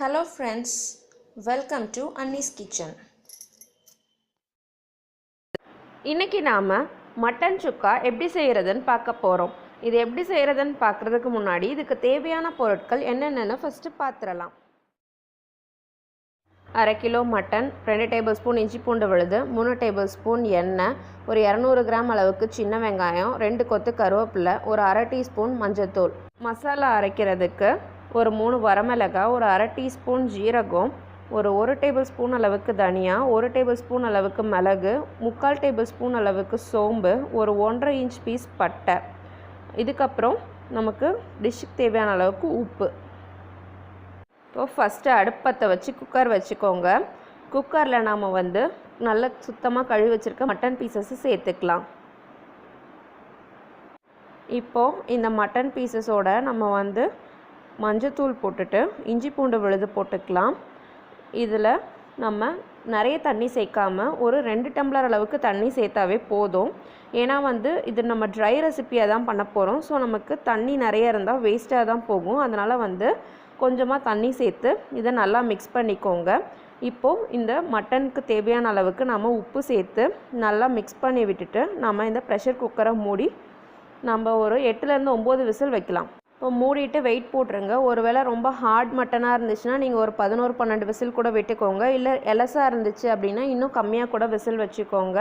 Hello friends, welcome to Anni's kitchen. இன்னைக்கு நாம mutton சுக்கா எப்படி செய்யறதுன்னு பார்க்க போறோம். இது எப்படி செய்யறதுன்னு பார்க்கிறதுக்கு முன்னாடி இதுக்கு தேவையான பொருட்கள் என்னென்னன்னு ஃபர்ஸ்ட் பார்த்துறலாம். 1/2 கிலோ மட்டன், 2 டேபிள் ஸ்பூன் இஞ்சி பூண்டு விழுது, 3 டேபிள் ஸ்பூன் எண்ணெய், ஒரு 200 கிராம் அளவுக்கு சின்ன வெங்காயம், 2 கொத்து கருவேப்பிலை, ஒரு 1/2 டீஸ்பூன் மஞ்சள்தூள். மசாலா அரைக்கிறதுக்கு ஒரு 3 வரமிளகாய், ஒரு 1/2 டீஸ்பூன் ஜீரகம், ஒரு டேபிள் ஸ்பூன் அளவுக்கு தனியா, 1 டேபிள் ஸ்பூன் அளவுக்கு மிளகு, 3/4 டேபிள் ஸ்பூன் அளவுக்கு சோம்பு, ஒரு 1.5 இன்ச் பீஸ் பட்டை. இதுக்கப்புறம் நமக்கு டிஷ்ஷுக்கு தேவையான அளவுக்கு உப்பு. இப்போ ஃபஸ்ட்டு அடுப்பத்தை வச்சு குக்கர் வச்சுக்கோங்க. குக்கரில் நாம் நல்லா சுத்தமாக கழுவி வச்சுருக்க மட்டன் பீசஸ் சேர்த்துக்கலாம். இப்போது இந்த மட்டன் பீசஸோட நம்ம மஞ்சத்தூள் போட்டுட்டு இஞ்சி பூண்டு விழுது போட்டுக்கலாம். இதில் நம்ம நிறைய தண்ணி சேர்க்காமல் ஒரு 2 டம்ளர் அளவுக்கு தண்ணி சேர்த்தாவே போதும். ஏன்னா இது நம்ம ட்ரை ரெசிப்பியாக தான் பண்ண போகிறோம். ஸோ நமக்கு தண்ணி நிறைய இருந்தால் வேஸ்ட்டாக தான் போகும். அதனால் கொஞ்சமாக தண்ணி சேர்த்து இதை நல்லா மிக்ஸ் பண்ணிக்கோங்க. இப்போது இந்த மட்டனுக்கு தேவையான அளவுக்கு நம்ம உப்பு சேர்த்து நல்லா மிக்ஸ் பண்ணி விட்டுட்டு நம்ம இந்த ப்ரெஷர் குக்கரை மூடி நம்ம ஒரு 8லேருந்து 9 விசில் வைக்கலாம். இப்போ மூடிட்டு வெயிட் போட்டுருங்க. ஒருவேளை ரொம்ப ஹார்ட் மட்டனாக இருந்துச்சுன்னா நீங்கள் ஒரு 11-12 விசில் கூட விட்டுக்கோங்க. இல்லை எலசாக இருந்துச்சு அப்படின்னா இன்னும் கம்மியாக கூட விசில் வச்சுக்கோங்க.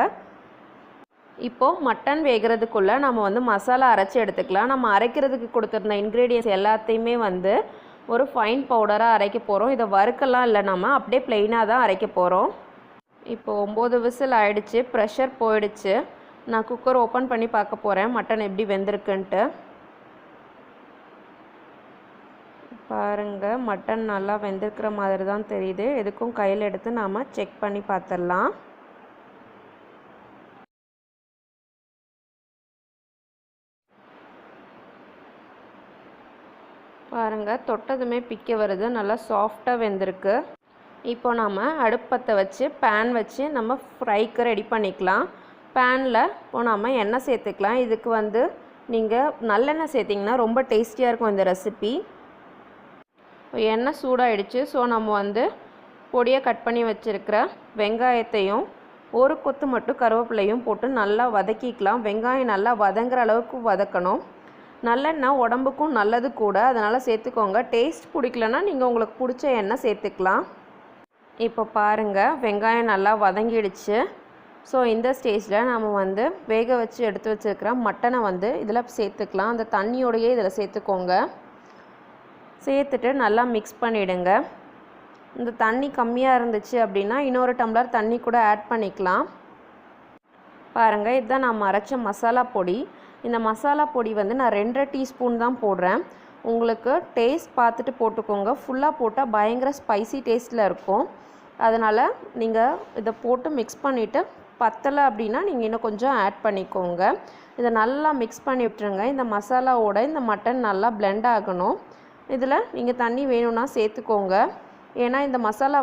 இப்போது மட்டன் வேகிறதுக்குள்ளே நம்ம மசாலா அரைச்சி எடுத்துக்கலாம். நம்ம அரைக்கிறதுக்கு கொடுத்துருந்த இன்க்ரீடியன்ஸ் எல்லாத்தையுமே ஒரு ஃபைன் பவுடராக அரைக்க போகிறோம். இதை வறுக்கலாம் இல்லை, நம்ம அப்படியே ப்ளெயினாக தான் அரைக்க போகிறோம். இப்போது 9 விசில் ஆகிடுச்சு, ப்ரெஷர் போயிடுச்சு. நான் குக்கர் ஓப்பன் பண்ணி பார்க்க போகிறேன் மட்டன் எப்படி வெந்திருக்குன்ட்டு. பாருங்கள், மட்டன் நல்லா வெந்திருக்கிற மாதிரி தான் தெரியுது. எதுக்கும் கையில் எடுத்து நாம் செக் பண்ணி பார்த்துடலாம். பாருங்கள், தொட்டதுமே பிக்க வருது, நல்லா சாஃப்டாக வெந்திருக்கு. இப்போ நாம் அடுப்பத்தை வச்சு பேன் வச்சு நம்ம ஃப்ரைக்கு ரெடி பண்ணிக்கலாம். பேனில் இப்போ நாம் எண்ணெய் சேர்த்துக்கலாம். இதுக்கு நீங்கள் நல்லெண்ணெய் சேர்த்திங்கன்னா ரொம்ப டேஸ்டியாக இருக்கும் இந்த ரெசிபி. எண்ணெய் சூடாகிடுச்சு. ஸோ நம்ம பொடியை கட் பண்ணி வச்சுருக்கிற வெங்காயத்தையும் ஒரு கொத்து மட்டும் கருவேப்பிலையும் போட்டு நல்லா வதக்கிக்கலாம். வெங்காயம் நல்லா வதங்குற அளவுக்கு வதக்கணும். நல்லெண்ணெய் உடம்புக்கும் நல்லது கூட, அதனால் சேர்த்துக்கோங்க. டேஸ்ட் பிடிக்கலன்னா நீங்கள் உங்களுக்கு பிடிச்ச எண்ணெய் சேர்த்துக்கலாம். இப்போ பாருங்கள், வெங்காயம் நல்லா வதங்கிடுச்சு. ஸோ இந்த ஸ்டேஜில் நம்ம வேக வச்சு எடுத்து வச்சுருக்கிற மட்டனை இதில் சேர்த்துக்கலாம். அந்த தண்ணியோடையே இதில் சேர்த்துக்கோங்க. சேர்த்துட்டு நல்லா மிக்ஸ் பண்ணிவிடுங்க. இந்த தண்ணி கம்மியாக இருந்துச்சு அப்படின்னா இன்னொரு டம்ளர் தண்ணி கூட ஆட் பண்ணிக்கலாம். பாருங்கள், இதுதான் நான் அரைச்ச மசாலா பொடி. இந்த மசாலா பொடி நான் 2 டீஸ்பூன் தான் போடுறேன். உங்களுக்கு டேஸ்ட் பார்த்துட்டு போட்டுக்கோங்க. ஃபுல்லாக போட்டால் பயங்கர ஸ்பைசி டேஸ்ட்டில் இருக்கும். அதனால் நீங்கள் இதை போட்டு மிக்ஸ் பண்ணிவிட்டு பத்தலை அப்படின்னா நீங்கள் இன்னும் கொஞ்சம் ஆட் பண்ணிக்கோங்க. இதை நல்லா மிக்ஸ் பண்ணி விட்டுருங்க. இந்த மசாலாவோட இந்த மட்டன் நல்லா பிளெண்ட் ஆகணும். இதில் நீங்கள் தண்ணி வேணும்னா சேர்த்துக்கோங்க. ஏன்னா இந்த மசாலா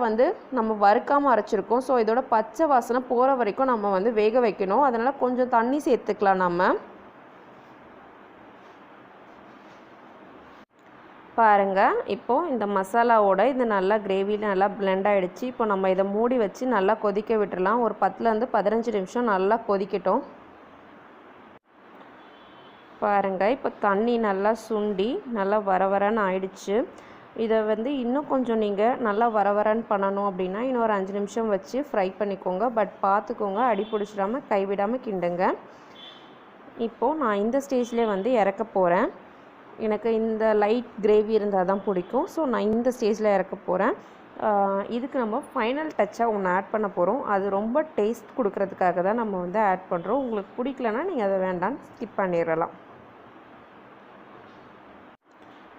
நம்ம வறுக்காமல் அரைச்சிருக்கோம். ஸோ இதோட பச்சை வாசனை போகிற வரைக்கும் நம்ம வேக வைக்கணும். அதனால் கொஞ்சம் தண்ணி சேர்த்துக்கலாம். நம்ம பாருங்கள், இப்போது இந்த மசாலாவோட இது நல்லா கிரேவியில் நல்லா பிளெண்ட் ஆகிடுச்சு. இப்போ நம்ம இதை மூடி வச்சு நல்லா கொதிக்க விட்டுடலாம். ஒரு 10லேருந்து 15 நிமிஷம் நல்லா கொதிக்கட்டும். பாருங்கள், இப்போ தண்ணி நல்லா சுண்டி நல்லா வரன்னு ஆயிடுச்சு. இதை இன்னும் கொஞ்சம் நீங்கள் நல்லா வரன்னு பண்ணணும் அப்படின்னா இன்னொரு 5 நிமிஷம் வச்சு ஃப்ரை பண்ணிக்கோங்க. பட் பார்த்துக்கோங்க, அடி பிடிச்சிடாமல் கைவிடாமல் கிண்டுங்க. இப்போது நான் இந்த ஸ்டேஜ்லேயே இறக்க போகிறேன். எனக்கு இந்த லைட் கிரேவி இருந்தால் தான் பிடிக்கும். ஸோ நான் இந்த ஸ்டேஜில் இறக்க போகிறேன். இதுக்கு நம்ம ஃபைனல் டச்சாக ஒன்று ஆட் பண்ண போகிறோம். அது ரொம்ப டேஸ்ட் கொடுக்கறதுக்காக தான் நம்ம ஆட் பண்ணுறோம். உங்களுக்கு பிடிக்கலன்னா நீங்கள் அதை வேண்டாம், ஸ்கிப் பண்ணிடலாம்.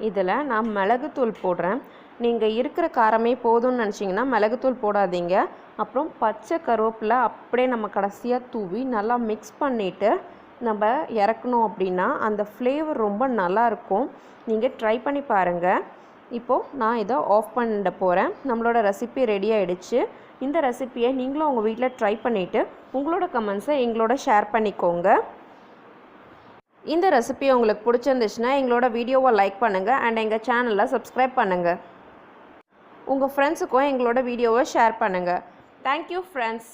இதில் நான் மிளகுத்தூள் போடுறேன். நீங்கள் இருக்கிற காரமே போதும்னு நினச்சிங்கன்னா மிளகுத்தூள் போடாதீங்க. அப்புறம் பச்சை கருவேப்பிலை அப்படியே நம்ம கடைசியாக தூவி நல்லா மிக்ஸ் பண்ணிவிட்டு நம்ம இறக்கணும் அப்படின்னா அந்த ஃப்ளேவர் ரொம்ப நல்லாயிருக்கும். நீங்கள் ட்ரை பண்ணி பாருங்கள். இப்போது நான் இதை ஆஃப் பண்ணிட போகிறேன். நம்மளோட ரெசிபி ரெடி ஆகிடுச்சு. இந்த ரெசிப்பியை நீங்களும் உங்கள் வீட்டில் ட்ரை பண்ணிவிட்டு உங்களோட கமெண்ட்ஸை எங்களோட ஷேர் பண்ணிக்கோங்க. இந்த ரெசிபி உங்களுக்கு பிடிச்சிருந்துச்சுன்னா எங்களோட வீடியோவை லைக் பண்ணுங்கள் அண்ட் எங்கள் சேனலை சப்ஸ்கிரைப் பண்ணுங்கள். உங்கள் ஃப்ரெண்ட்ஸுக்கும் எங்களோட வீடியோவை ஷேர் பண்ணுங்கள். Thank you friends.